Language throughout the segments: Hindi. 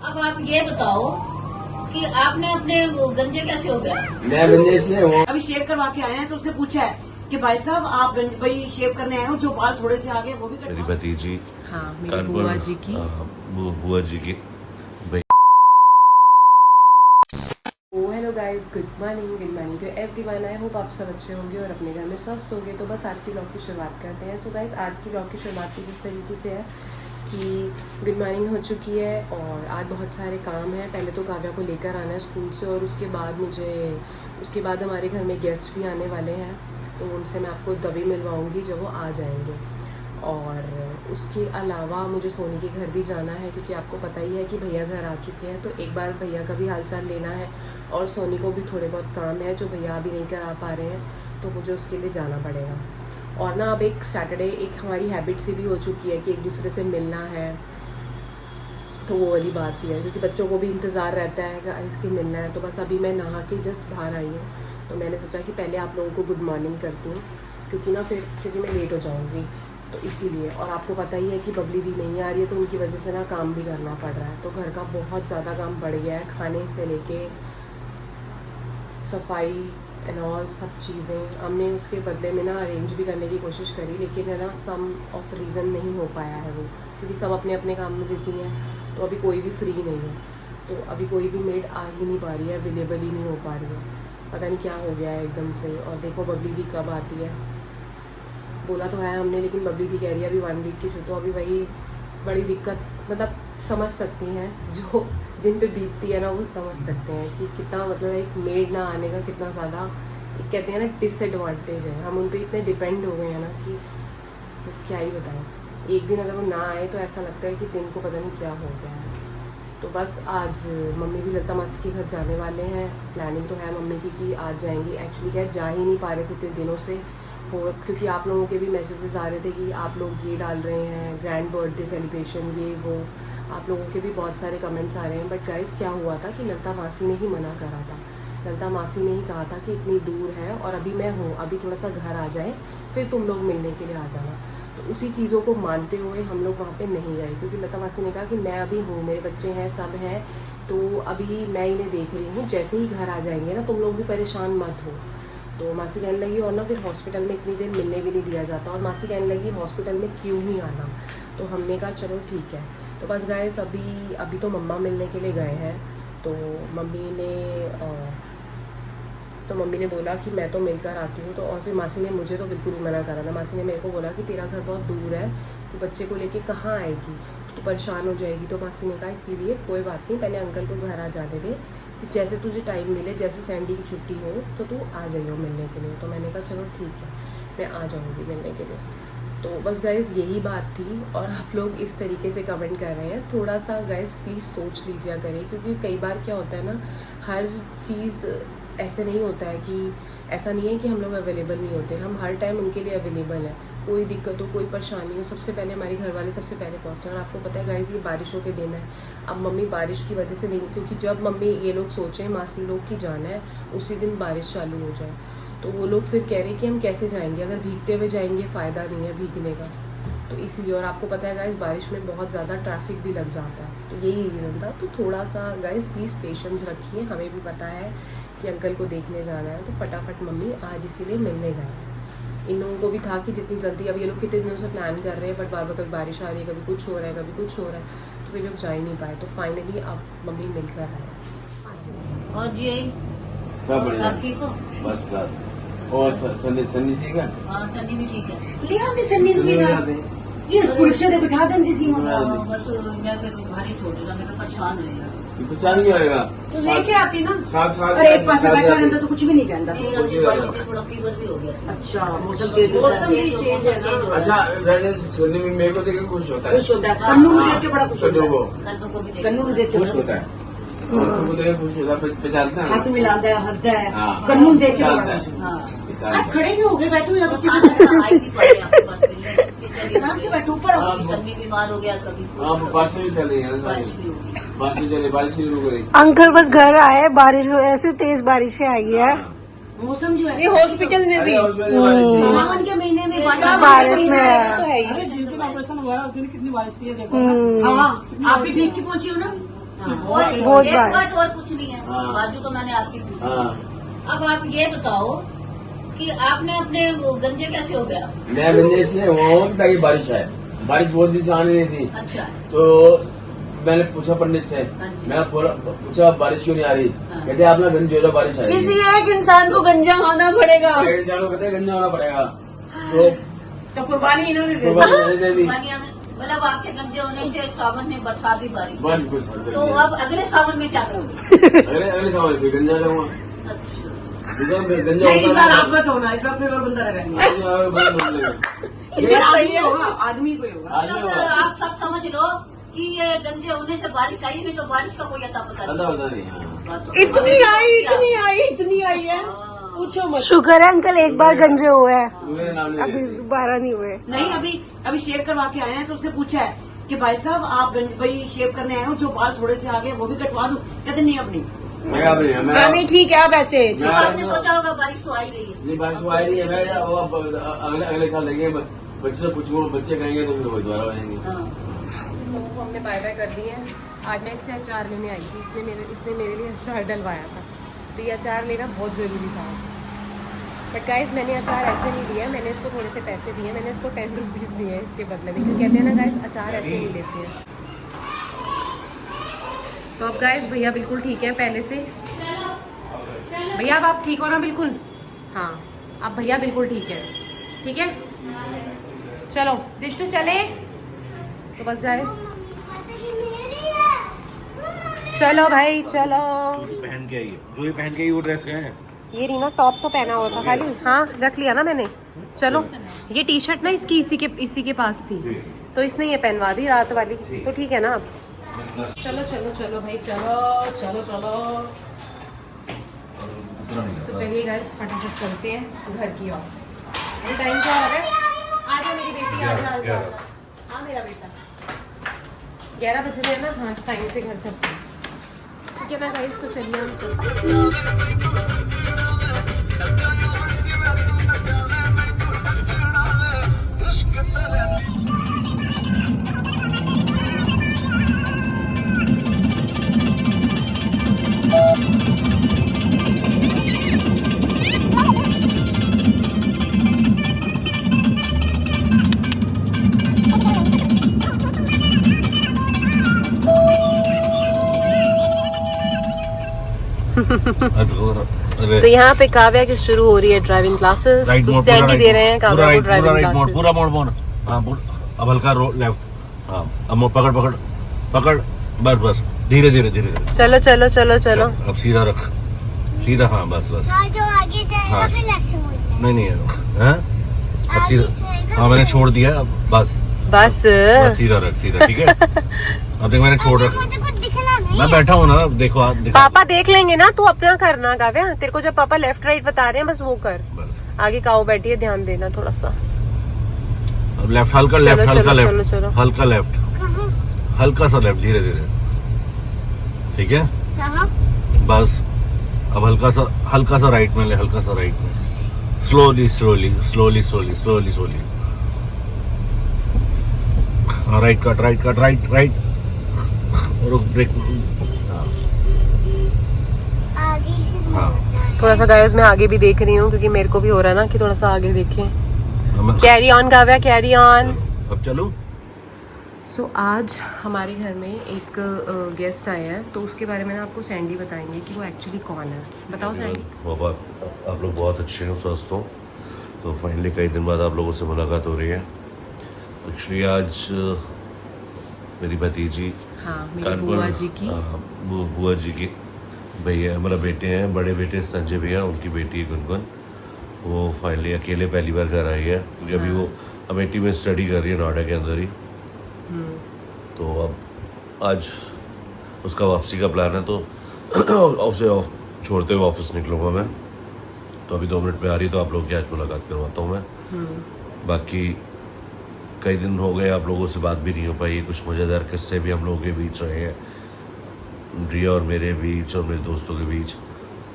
अब आप ये बताओ कि आपने अपने वो गंजे कैसे हो गया? मैं गंजे इसलिए हूँ, अभी शेव करवा के आए हैं तो उसने पूछा है कि भाई साहब आप भाई शेव करने आए हो, जो बाल थोड़े से आगे वो भी मेरी कटवा। भतीजी हाँ, मेरी कानपुर बुआ जी की। बुआ जी की hello guys, good morning to everyone. I hope आप सब अच्छे होंगे और अपने घर में स्वस्थ होंगे। तो बस आज की ब्लॉग की शुरुआत करते हैं। तो गाइस आज की ब्लॉग की शुरुआत कुछ इस तरीके से है कि गुड मॉर्निंग हो चुकी है और आज बहुत सारे काम हैं। पहले तो काव्या को लेकर आना है स्कूल से और उसके बाद हमारे घर में गेस्ट भी आने वाले हैं, तो उनसे मैं आपको तभी मिलवाऊँगी जब वो आ जाएंगे। और उसके अलावा मुझे सोनी के घर भी जाना है, क्योंकि आपको पता ही है कि भैया घर आ चुके हैं, तो एक बार भैया का भी हालचाल लेना है। और सोनी को भी थोड़े बहुत काम है जो भैया अभी नहीं करा पा रहे हैं, तो मुझे उसके लिए जाना पड़ेगा। और ना अब एक सैटरडे एक हमारी हैबिट सी भी हो चुकी है कि एक दूसरे से मिलना है, तो वो वाली बात भी है, क्योंकि बच्चों को भी इंतज़ार रहता है कि इसके मिलना है। तो बस अभी मैं नहा के जस्ट बाहर आई हूँ, तो मैंने सोचा कि पहले आप लोगों को गुड मॉर्निंग करती हूँ, क्योंकि मैं लेट हो जाऊँगी, तो इसीलिए। और आपको पता ही है कि बबली दी नहीं आ रही है, तो उनकी वजह से ना काम भी करना पड़ रहा है। तो घर का बहुत ज़्यादा काम बढ़ गया है, खाने से लेके सफाई एंड ऑल सब चीज़ें। हमने उसके बदले में ना अरेंज भी करने की कोशिश करी, लेकिन है ना सम ऑफ रीज़न नहीं हो पाया है वो, क्योंकि सब अपने अपने काम में बिजी हैं। तो अभी कोई भी फ्री नहीं है, तो अभी कोई भी मेड आ ही नहीं पा रही है, अवेलेबल ही नहीं हो पा रही है। पता नहीं क्या हो गया है एकदम से। और देखो बबली दी कब आती है, बोला तो है हमने, लेकिन बबली दी कह रही है अभी 1 वीक की छुट्टी। तो अभी वही बड़ी दिक्कत, मतलब समझ सकती हैं जो जिन पे बीतती है ना, वो समझ सकते हैं कि कितना, मतलब एक मेड ना आने का कितना ज़्यादा कहते हैं ना डिसएडवांटेज है। हम उन पर इतने डिपेंड हो गए हैं ना कि बस क्या ही बताएं। एक दिन अगर वो ना आए तो ऐसा लगता है कि दिन को पता नहीं क्या हो गया है। तो बस आज मम्मी भी लता मासी के घर जाने वाले हैं। प्लानिंग तो है मम्मी की कि आज जाएंगी। एक्चुअली क्या जा ही नहीं पा रहे थे इतने दिनों से, और क्योंकि आप लोगों के भी मैसेजेस आ रहे थे कि आप लोग ये डाल रहे हैं ग्रैंड बर्थडे सेलिब्रेशन, ये वो, आप लोगों के भी बहुत सारे कमेंट्स आ रहे हैं। बट गाइस क्या हुआ था कि लता मासी ने ही मना करा था। लता मासी ने ही कहा था कि इतनी दूर है और अभी मैं हूँ, अभी थोड़ा सा घर आ जाए फिर तुम लोग मिलने के लिए आ जाना। तो उसी चीज़ों को मानते हुए हम लोग वहाँ पे नहीं गए, क्योंकि लता मासी ने कहा कि मैं अभी हूँ, मेरे बच्चे हैं, सब हैं, तो अभी मैं इन्हें देख रही हूँ, जैसे ही घर आ जाएंगे ना तुम लोग भी परेशान मत हो। तो मासी कहने लगी, और ना फिर हॉस्पिटल में इतनी देर मिलने भी नहीं दिया जाता। और मासी कहने लगी हॉस्पिटल में क्यों ही आना। तो हमने कहा चलो ठीक है। तो बस गाइस अभी तो मम्मा मिलने के लिए गए हैं। तो मम्मी ने बोला कि मैं तो मिलकर आती हूँ। तो और फिर मासी ने मुझे तो बिल्कुल ही मना करा था। मासी ने मेरे को बोला कि तेरा घर बहुत दूर है, तो बच्चे को लेके कहाँ आएगी, तो परेशान हो जाएगी। तो मासी ने कहा इसीलिए कोई बात नहीं, पहले अंकल को घर आ जाने दे, जैसे तुझे टाइम मिले, जैसे सैंडी की छुट्टी हो तो तू आ जाइयो मिलने के लिए। तो मैंने कहा चलो ठीक है, मैं आ जाऊँगी मिलने के लिए। तो बस गाइस यही बात थी। और आप लोग इस तरीके से कमेंट कर रहे हैं, थोड़ा सा गाइस प्लीज़ सोच लीजिए करें, क्योंकि कई बार क्या होता है ना, हर चीज़ ऐसे नहीं होता है कि ऐसा नहीं है कि हम लोग अवेलेबल नहीं होते, हम हर टाइम उनके लिए अवेलेबल है। कोई दिक्कत हो, कोई परेशानी हो, सबसे पहले हमारे घर वाले सबसे पहले पहुँचते हैं। और आपको पता है गाइस ये बारिशों के दिन है। अब मम्मी बारिश की वजह से नहीं, क्योंकि जब मम्मी ये लोग सोचें मासी लोग की जाना है, उसी दिन बारिश चालू हो जाए, तो वो लोग फिर कह रहे कि हम कैसे जाएंगे, अगर भीगते हुए जाएंगे फ़ायदा नहीं है भीगने का। तो इसीलिए, और आपको पता है गाइस बारिश में बहुत ज़्यादा ट्रैफिक भी लग जाता है, तो यही रीज़न था। तो थोड़ा सा गाइस प्लीज़ पेशेंस रखिए, हमें भी पता है कि अंकल को देखने जाना है, तो फटाफट मम्मी आज इसीलिए मिलने गए। इन लोगों को भी था कि जितनी जल्दी, अब ये लोग कितने दिनों से प्लान कर रहे हैं, बट बार बार कभी बारिश आ रही है, कभी कुछ हो रहा है, कभी कुछ हो रहा है, तो वे लोग जा ही नहीं पाए। तो फाइनली अब मम्मी मिलकर आए। और ये सब बढ़िया, आप ठीक हो? बस क्लास। और सन्नी ठीक है? हाँ सन्नी भी ठीक है। ले आते सन्नी को भी ये स्कूल से बिठा देंगे सी बस मैं फिर भारी छोड़ दूंगा, मैं तो परेशान हो जाएगा। परेशान नहीं होएगा तो लेके आती ना। साथ अरे एक पास बैठा रहता तो कुछ भी नहीं कहता। थोड़ा फीवर भी हो गया। अच्छा मौसम चेंज है ना। अच्छा सन्नी मेरे को देख के खुश होता है, खुश होता है, कन्नू को देख के बड़ा खुश होता है, कन्नू को भी कन्नू को देख के खुश होता है, खुश होता है, पहचानता है, हाथ मिलाता है, हंसता है, हाँ। कन्नू देख के पहचानता बड़ा है। खुश। हाँ आप खड़े क्यों हो गए, बैठो या आई नहीं पड़े आपके पास मिलने। आराम से बैठो, ऊपर आओ। कभी सन्नी बीमार हो गया, कभी आप बारिश भी चल रही है ना, बारिश भी होगी। बारिश चले, बारिश शुरू हो गई। अंकल बस घर आए, बारिश ऐसे तेज बारिशें आई है। मौसम जो है ये हॉस्पिटल में भी सावन के महीने में बारिश में है। तो है ही। अरे जिस दिन ऑपरेशन हुआ है उस दिन कितनी बारिश थी, देखो। हाँ आप भी भीग के पहुंची हो ना। और बहुत एक बार। बात और पूछनी है, हाँ। बाजू तो मैंने आपकी पूछी। हाँ अब आप ये बताओ कि आपने अपने वो गंजे कैसे हो गया? मैं गंजे इसलिए हुआ हूँ कि ताकि बारिश आए। बारिश बहुत दिन से आने नहीं थी, अच्छा, तो मैंने पूछा पंडित से, हाँ जी। मैं पूछा बारिश क्यों नहीं आ रही, हाँ। कहते आप ना गंजे हो जाओ बारिश आएगी। किसी एक इंसान को गंजा होना पड़ेगा, जानो कहते हैं गंजा होना पड़ेगा, तो कुर्बानी इन्होंने दे दी। कुर्बानी मैंने दे दी। मतलब आपके गंजे होने से सावन में बरसात भी बारिश। बस कुछ तो अब अगले सावन में क्या करोगे? अगले अगले सामान फिर गंजा जाऊंगा। अच्छा, गंजा नहीं, इस बार आप होता मत होना, इस बार फिर और बंदा लगाएंगे। है। इस बार आदमी होगा, आदमी कोई होगा। मतलब आप सब समझ लो कि ये गंजे होने से बारिश आई, नहीं तो बारिश का कोई अता पता पता नहीं। पता नहीं। हाँ। इतनी आई है, पूछो मत। शुक्र है अंकल एक बार गंजे हुए हैं, मेरे नाम नहीं अभी लेते। दोबारा नहीं हुए। नहीं, अभी शेव करवा के आए हैं, तो उससे पूछा है कि भाई साहब आप भाई शेव करने आए हो, जो बाल थोड़े से आ गए वो भी कटवा दूं? कहते नहीं अपनी। मैं अब नहीं, मैं ठीक है, अब ऐसे तो आपने सोचा होगा बारिश तो आई गई है। नहीं बारिश तो आई नहीं है। मैं वो अब अगले अगले साल देंगे, बच्चे से पूछूंगा, बच्चे कहेंगे तो फिर वो दोबारा आएंगे। हाँ। लोगों को हमने बाय बाय कर दिए हैं। आज मैं इससे अचार लेने आई थी, इसने मेरे लिए अचार डलवाया था, तो ये अचार लेना बहुत ज़रूरी था। बट गाइस मैंने अचार ऐसे नहीं दिया, मैंने इसको थोड़े से पैसे दिए, मैंने इसको 10 रुपीज़ दिए हैं इसके बदले में, क्योंकि कहते हैं ना गाइस अचार ऐसे नहीं लेते हैं। तो अब गाइस भैया बिल्कुल ठीक है पहले से। भैया अब आप ठीक हो ना बिल्कुल? हाँ अब भैया बिल्कुल ठीक है, ठीक है। चलो दिष्टू चले, तो बस गाइस चलो भाई चलो। पहन के आई है, जो ये पहन के आई वो ड्रेस क्या है? ये रीना टॉप तो पहना हुआ था खाली, हाँ रख लिया ना मैंने। चलो ये टी शर्ट ना इसकी इसी के पास थी, तो इसने ये पहनवा दी रात वाली, तो ठीक है ना अब। चलो चलो चलो भाई चलो चलो चलो। तो चलिए गाइस फटाफट चलते हैं घर की ओर। अभी टाइम क्या हो रहा है? आ जाओ मेरी बेटी, आ जाओ। हाँ मेरा बेटा 11 बज रहे हैं ना, हाँ टाइम से घर चलते हैं। ठीक है ना गाइस, तो चलिए हम चलते हैं। तो यहाँ पे काव्या की शुरू हो रही है ड्राइविंग क्लासेस, तो सैंडी दे रहे हैं काव्या को ड्राइविंग क्लासेस। पूरा मोड़ मोड़, हाँ अब हल्का लेफ्ट, हाँ अब मोड़ पकड़ पकड़ पकड़, बस बस धीरे धीरे धीरे धीरे। चलो चलो चलो चलो। अब सीधा रख, सीधा, हाँ बस बस। जो आगे से हाँ। फिर ऐसे मुड़ नहीं नहीं हाँ अब सीधा, हाँ मैंने छोड़ दिया, अब बस बस बस सीधा रख, सीधा, ठीक है। अब देख मैंने छोड़ रखा, मुझे कुछ दिखना नहीं। मैं बैठा हूँ ना, देखो आप देखो पापा देख लेंगे ना, तू अपना करना काव्या, तेरे को जब पापा लेफ्ट राइट बता रहे हैं बस वो कर। बस। आगे काऊ बैठी है, ध्यान देना थोड़ा सा। अब लेफ्ट हल्का, चलो, लेफ्ट चलो, हल्का, चलो, लेफ्ट चलो। हल्का लेफ्ट, हल्का सा लेफ्ट, धीरे धीरे, ठीक है कहाँ? बस। अब हल्का सा राइट में ले, हल्का सा राइट में, slowly slowly slowly slowly slowly slowly. हाँ right cut, right cut, right right, रुक ब्रेक, आगे से हाँ थोड़ा सा गाइस मैं आगे भी देख रही हूँ, क्योंकि मेरे को भी हो रहा है ना कि थोड़ा सा आगे देखें। अब carry on Kavya, carry on. अब चलूं? सो आज हमारे घर में एक गेस्ट आए हैं, तो उसके बारे में ना आपको सैंडी बताएंगे कि वो एक्चुअली कौन है। बताओ सैंडी। बाबा आप लोग बहुत अच्छे हो, स्वस्थ हो, तो फाइनली कई दिन बाद आप लोगों से मुलाकात हो रही है। एक्चुअली आज मेरी भतीजी हाँ मेरी कानपुर, बुआ जी की, बुआ जी की भैया, मतलब बेटे हैं, बड़े बेटे संजय भैया, उनकी बेटी है गुनगुन, वो फाइनली अकेले पहली बार घर आई है, क्योंकि अभी वो अमेठी में स्टडी कर रही है, नोएडा के अंदर ही। तो अब आज उसका वापसी का प्लान है, तो उसे छोड़ते हुए ऑफिस निकलूँगा मैं, तो अभी 2 मिनट में आ रही, तो आप लोग की आज मुलाकात करवाता हूँ मैं। बाकी कई दिन हो गए आप लोगों से बात भी नहीं हो पाई, कुछ मज़ेदार किस्से भी हम लोगों के बीच रहे हैं, रिया और मेरे बीच और मेरे दोस्तों के बीच,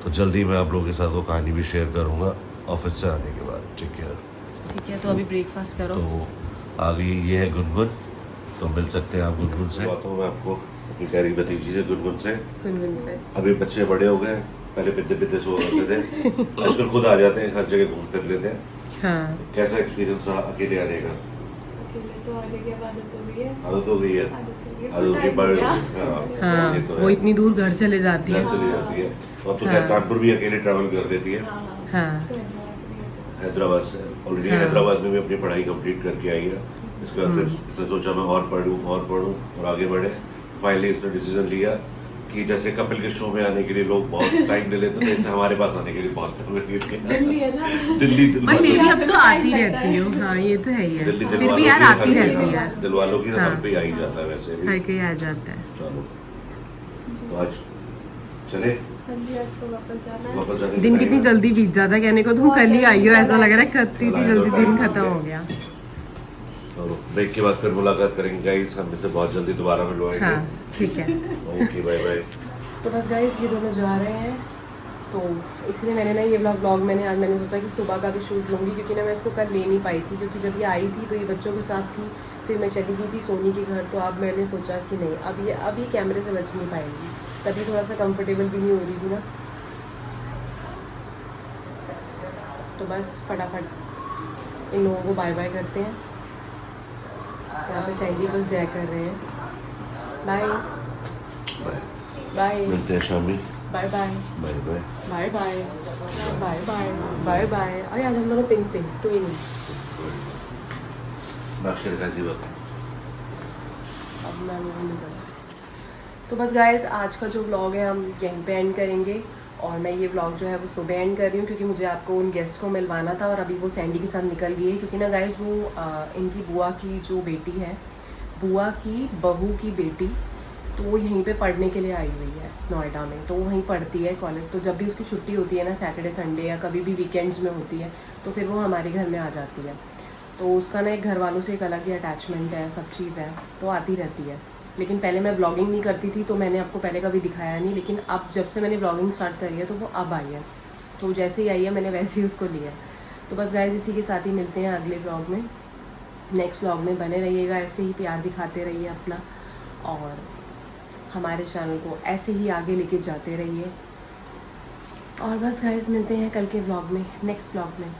तो जल्दी मैं आप लोगों के साथ वो कहानी भी शेयर करूँगा ऑफिस से आने के बाद, ठीक है। ठीक है, तो अभी ब्रेकफास्ट करो। तो आ गई, ये है गुनगुन, तो मिल सकते हैं आप गुनगुन से। बात मैं आपको अपनी प्यारी भतीजी से गुनगुन से। अभी बच्चे बड़े हो गए, पहले पिद्दे पिद्दे सो करते थे, आजकल खुद आ जाते हैं, हर जगह घूम फिर लेते हैं। हाँ। कैसा एक्सपीरियंस रहा अकेले आने का? अकेले तो आने की अब आदत हो गई है। आदत हो गई है, आदत के बाद हाँ, ये तो है। वो इतनी दूर घर चले जाती है। घर चली जाती है और तो हाँ। कानपुर भी अकेले ट्रैवल कर देती है। हाँ। तो हैदराबाद हैदराबाद से ऑलरेडी हाँ। हैदराबाद में भी अपनी पढ़ाई कंप्लीट करके आई है। इसके बाद फिर इसने सोचा मैं और पढ़ूं और आगे बढ़े। फाइनली इसने डिसीजन लिया कि जैसे कपिल के शो में आने के लिए लोग बहुत टाइम ले लेते थे, इसने हमारे पास आने के लिए बहुत टाइम ले दिल्ली है ना। दिल्ली पर फिर भी अब तो आती रहती हूँ। हाँ, ये तो है ही है। दिल्ली फिर भी यार आती रहती है। दिल वालों की हाँ। हर पे आ ही जाता है वैसे भी। हर कहीं आ जाता है। चलो तो आज चले हाँ जी, आज तो वापस जाना है। वापस जाने दिन की कितनी time है। जल्दी बीत जाता है, कहने को तुम कल ही आई हो ऐसा लग रहा है, कितनी जल्दी दिन खत्म हो गया। तो ब्रेक के बाद फिर मुलाकात करेंगे गाइस, हम इससे बहुत जल्दी दोबारा मिलवाएंगे। हाँ, ठीक है। Okay bye bye. तो बस गाइस ये दोनों जा रहे हैं, तो इसलिए मैंने ना ये व्लॉग मैंने सोचा कि सुबह का भी शूट लूँगी, क्योंकि ना मैं इसको कल ले नहीं पाई थी, क्योंकि जब ये आई थी तो ये बच्चों के साथ थी, फिर मैं चली गई थी सोनी के घर। तो अब मैंने सोचा कि नहीं, अब ये कैमरे से बच नहीं पाएगी, तभी थोड़ा सा कंफर्टेबल भी नहीं हो रही थी ना। तो बस फटाफट इन लोगों को बाय बाय करते हैं। यहाँ पे सैंडी बस जय कर रहे हैं। बाय बाय बाय मिलते हैं शामी। Bye bye bye bye bye bye bye bye bye bye. अरे आज हम लोग पिंक ट्विनिंग। नाश्ते का कैसी बात? अब मैं वो नहीं कर सकती। तो बस गाइस आज का जो व्लॉग है हम यहीं पे एंड करेंगे, और मैं ये व्लॉग जो है वो सुबह एंड कर रही हूँ, क्योंकि मुझे आपको उन गेस्ट को मिलवाना था, और अभी वो सैंडी के साथ निकल गई है। क्योंकि ना गाइस वो इनकी बुआ की जो बेटी है, बुआ की बहू की बेटी, तो वो यहीं पे पढ़ने के लिए आई हुई है नोएडा में। तो वो वहीं पढ़ती है कॉलेज। तो जब भी उसकी छुट्टी होती है ना, सैटरडे संडे या कभी भी वीकेंड्स में होती है, तो फिर वो हमारे घर में आ जाती है। तो उसका ना एक घर वालों से एक अलग ही अटैचमेंट है, सब चीज़ है, तो आती रहती है। लेकिन पहले मैं व्लॉगिंग नहीं करती थी, तो मैंने आपको पहले कभी दिखाया नहीं, लेकिन अब जब से मैंने व्लॉगिंग स्टार्ट करी है तो वो अब आई है। तो जैसे ही आई है मैंने वैसे ही उसको लिया। तो बस गाइस इसी के साथ ही मिलते हैं अगले व्लॉग में। नेक्स्ट व्लॉग में बने रहिएगा, ऐसे ही प्यार दिखाते रहिए अपना, और हमारे चैनल को ऐसे ही आगे लेके जाते रहिए। और बस गाइस मिलते हैं कल के व्लॉग में, नेक्स्ट व्लॉग में।